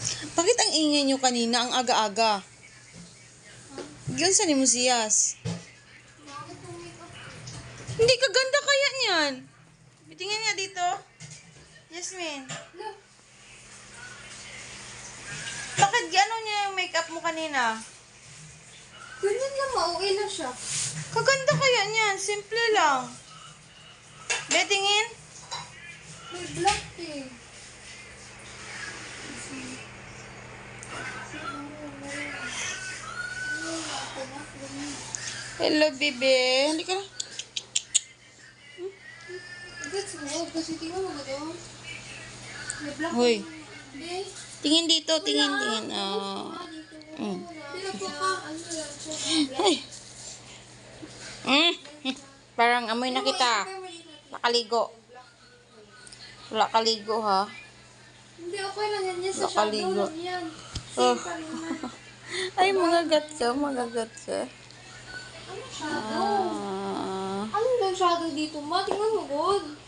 Bakit ang ingay nyo kanina, ang aga-aga? Diyan sa ni mo siyas. Hindi ka ganda kaya niyan. Bitingin nga dito. Yasmin. Bakit gano'n niya yung makeup mo kanina? Ganyan lang, mauwi na siya. Kaganda kaya niyan. Simple lang. Betingin. May black eh. Hello, bebe. Halika na. That's weird kasi tingnan mo ba doon? May black. Hoy. Hindi. Tingin dito. Tingin. Oh. Pero po ka, ano yan siya? Ay. Parang amoy na kita. Nakaligo. Wala kaligo, ha? Hindi, okay lang yan. Yan sa shadow Nakaligo. lang yan. Oh. Same pa rin na. Ay, magagat ka. Magagat ka. Ano shadow? Ano ba yung shadow dito, ma? Tingnan mo, God.